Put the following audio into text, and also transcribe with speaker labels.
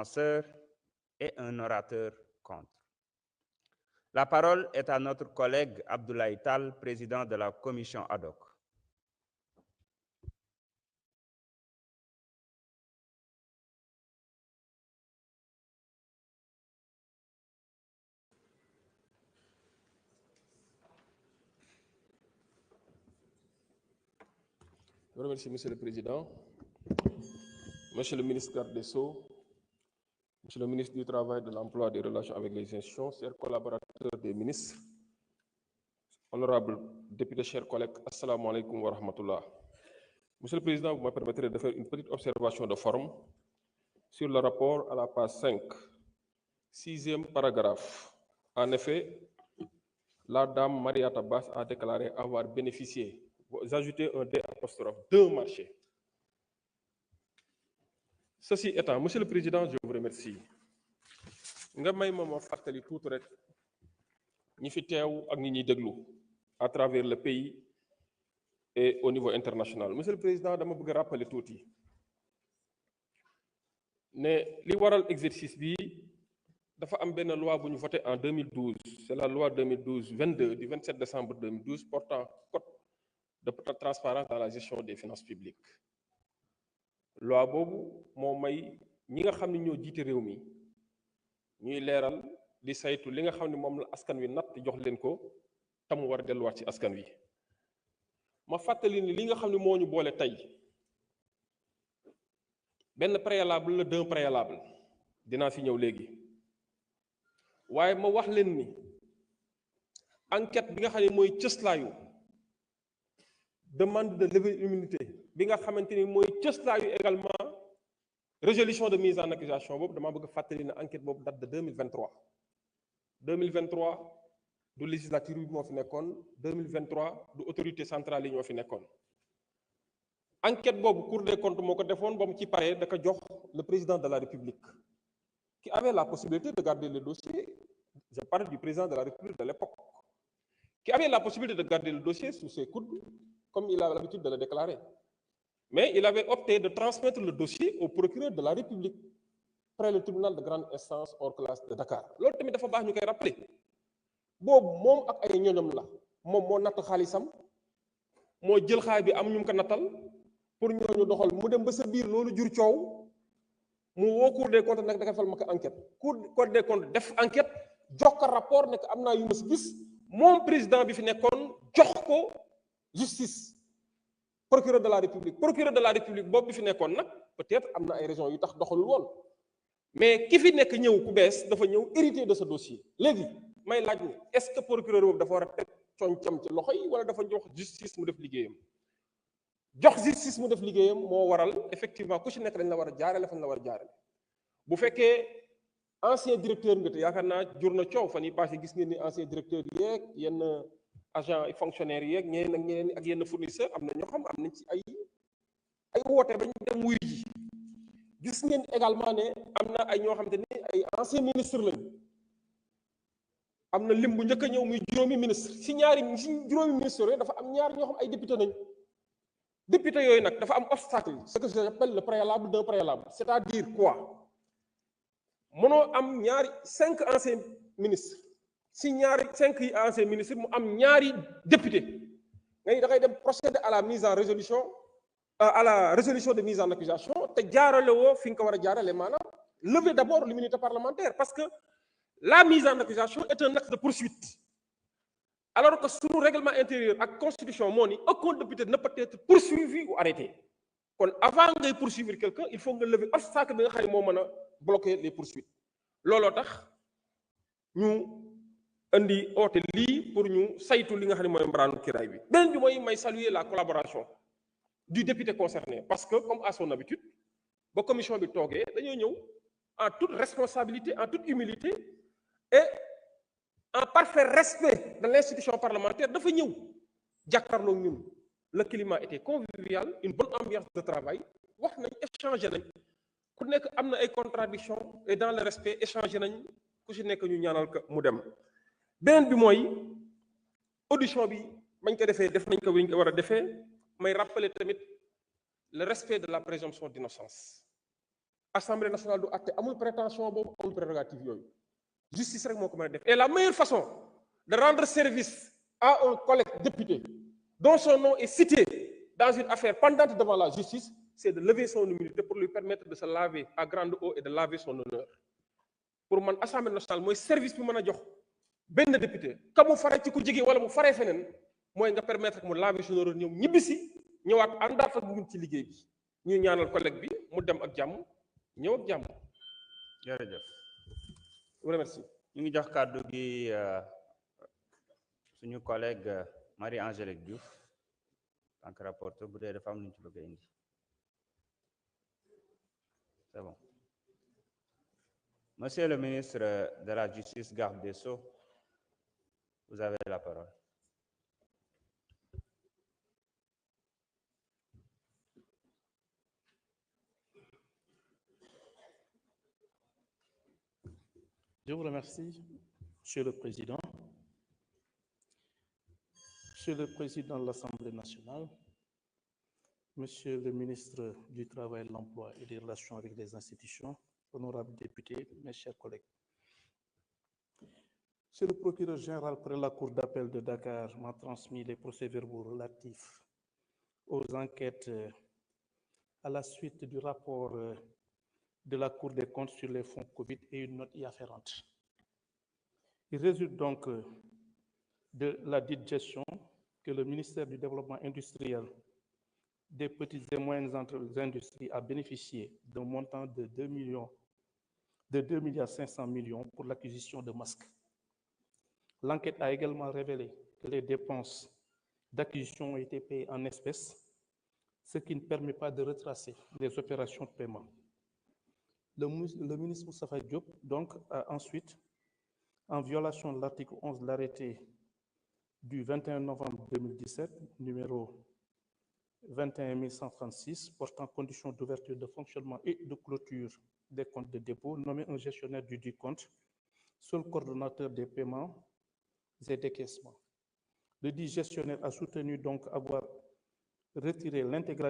Speaker 1: défenseur et un orateur contre. La parole est à notre collègue Abdoulaye Tall, président de la commission ad hoc.
Speaker 2: Je vous remercie, Monsieur le Président, Monsieur le ministre garde des Sceaux, Monsieur le ministre du Travail, de l'Emploi et des Relations avec les institutions, chers collaborateurs des ministres, honorables députés, chers collègues, assalamu alaikum wa rahmatullah. Monsieur le Président, vous me permettrez de faire une petite observation de forme sur le rapport à la page 5, 6e paragraphe. En effet, la dame Mariata Bass a déclaré avoir bénéficié, vous ajoutez un D apostrophe, d'un marché. Ceci étant, Monsieur le Président, je vous remercie. Nga may ma fàttali tuuti rek ñi fi teew ak ñi ñuy déglu à travers le pays et au niveau international. Monsieur le Président, dama bëgg a rappeler tuuti ne li waral exercice bi dafa am benn loi bu ñu voté en 2012. C'est la loi 2012-22 du 27 décembre 2012 portant code de transparence dans la gestion des finances publiques. Loi boobu moo may ñi nga xam ne ñoo jiite réew mi ñuy leeral di saytu li nga xam ne moom la askan wi natt jox leen ko tam war a delluwaat ci askan wi. Ma fàttali ni li nga xam ne moo ñu boole tey benn préalable la d'un préalable dinaa fi ñëw léegi waaye ma wax leen ni enquête bi nga xam ne mooy cëslaayu demande de levée d'immunité bi nga xamante ni mooy cëslaayu également résolution de mise en accusation boobu dama bëgg a fàttali ne enquête boobu date de 2023 du législature bi moo fi nekkoon 2023 du autorité centrale yi ñoo fi nekkoon. Enquête boobu Cour des comptes moo ko defoon ba mu ci paree da ko jox le président de la République qui avait la possibilité de garder le dossier. Je parle du président de la République de l'époque qui avait la possibilité de garder le dossier sous ses coudes comme il a l'habitude de le déclarer. Mais il avait opté de transmettre le dossier au procureur de la République près le tribunal de grande instance hors classe de Dakar. Loolu tamit dafa baax ñu koy rappeler boobu moom ak ay ñoñom la moom moo natt xaalisam moo jël xaay bi am ñu ko nattal pour ñooñu doxal mu dem ba sa biir loolu jur coow mu woo Cour des comptes nag da defal ma ko enquête Cour des comptes def enquête jox ko rapport ne am naa yu ma si gis moom président bi fi nekkoon jox ko justice procureur de la république boobu bi fi nekkoon nag peut-être am na ay raisons yu tax doxalul woon mais ki fi nekk ñëw ku bees dafa ñëw hérité de ce dossier. Léegi may laaj ni est-ce que procureur boobu dafa war a teg concam ci loxo yi wala dafa jox justice mu def liggéeyam. Jox justice mu def liggéeyam moo waral effectivement ku ci nekk dañ la war a jaarale fan la war a jaarale bu fekkee ancien directeur nga te yaakaar naa jur na coow fan yi passé gis ngeen ni ancien directeur yeeg yenn agent fonctionnaires yeeg ñeneen ak ñeneen ak yenn fournisseur am na ñoo xam am nañ ci ay woote bañ dem wuy ji. Gis ngeen également ne am na ay ñoo xamante ni ay ancien ministre lañu am na lim bu njëkk a ñëw muy juróomi ministre si juróomi ministre yooyu dafa am ñaar ñoo xam ay député nañ député yooyu nag dafa am obstacle ce que j'appelle le préalable d'un préalable c'est-à-dire quoi mënoo am ñaari 5 anciens ministres si ñaari 5 yi anciens ministres mu am ñaari député ngay da ngay dem procéder à la mise en résolution à la résolution de mise en accusation te jaarale woo fi nga ko war a jaarale maanaam lever d'abord l'immunité parlementaire parce que la mise en accusation est un acte de poursuite alors que sous règlement intérieur ak constitution moo ni aucun député ne peut être poursuivi ou arrêté kon avant ngay poursuivre quelqu'un il faut nga lever obstacle bi nga xam ne moo mën a bloquer les poursuites looloo tax ñu indi oote lii pour ñu saytu li nga xam ne mooy mbaraanu kiraay bi. Beneen bi mooy may saluer la collaboration du député concerné parce que comme à son habitude ba commission bi toogee dañoo ñëw en toute responsabilité en toute humilité et en parfait respect de l'institution parlementaire dafa ñëw jàkkaarloo ñun. Le climat était convivial, une bonne ambiance de travail wax nañ échanger nañ ku nekk am na ay contradictions et dans le respect échanger nañ ku ci nekk ñu ñaanal ko mu dem. Beneen bi mooy audition bi bañ ko defee def nañ ko wiñ ko war a defee may rappeler tamit le respect de la présomption d'innocence Assemblée nationale du àtte amul prétention boobu amul prérogative yooyu justice rek moo ko mën a def. Et la meilleure façon de rendre service à un collègue député dont son nom est cité dans une affaire pendante devant la justice, c'est de lever son immunité pour lui permettre de se laver à grande eau et de laver son honneur. Pour man Assemblée nationale mooy service bi mën a jox benn député ka mu fare ci ku jege wala mu faree feneen mooy nga permettre mu laver son honneur ñëw ñibbisi ñëwaat àndaat ak ñun ci liggéey bi ñuy ñaanal collègue bi mu dem ak jàmm ñëw ak jàmm.
Speaker 1: jërëjëf.
Speaker 2: Merci.
Speaker 1: ñu ngi jox kàddu gi suñu collègue Marie-Angélique Diouf en tant que rapporteur bu dee dafa am lu ñu ci bëgg a indi. C'est bon. Monsieur le ministre de la Justice, garde des Sceaux, vous avez la parole.
Speaker 3: Je vous remercie, Monsieur le Président. Monsieur le Président de l'Assemblée nationale, Monsieur le ministre du Travail, de l'Emploi et des Relations avec les institutions, honorables députés, mes chers collègues. Monsieur le procureur général près la Cour d'appel de Dakar m'a transmis les procès-verbaux relatifs aux enquêtes à la suite du rapport de la Cour des comptes sur les fonds Covid et une note y afférente. Il résulte donc de la dite gestion que le ministère du Développement industriel, des petites et moyennes industries a bénéficié d'un montant de 2,5 milliards pour l'acquisition de masques. L'enquête a également révélé que les dépenses d'acquisition ont été payées en espèces, ce qui ne permet pas de retracer les opérations de paiement. Le ministre Moustapha Diop donc a ensuite, en violation de l'article 11 de l'arrêté du 21 novembre 2017, numéro 21136, portant conditions d'ouverture de fonctionnement et de clôture des comptes de dépôt, nommé un gestionnaire du dit compte, seul coordonnateur des paiements et décaissements. Le dit gestionnaire a soutenu donc avoir retiré l'intégralité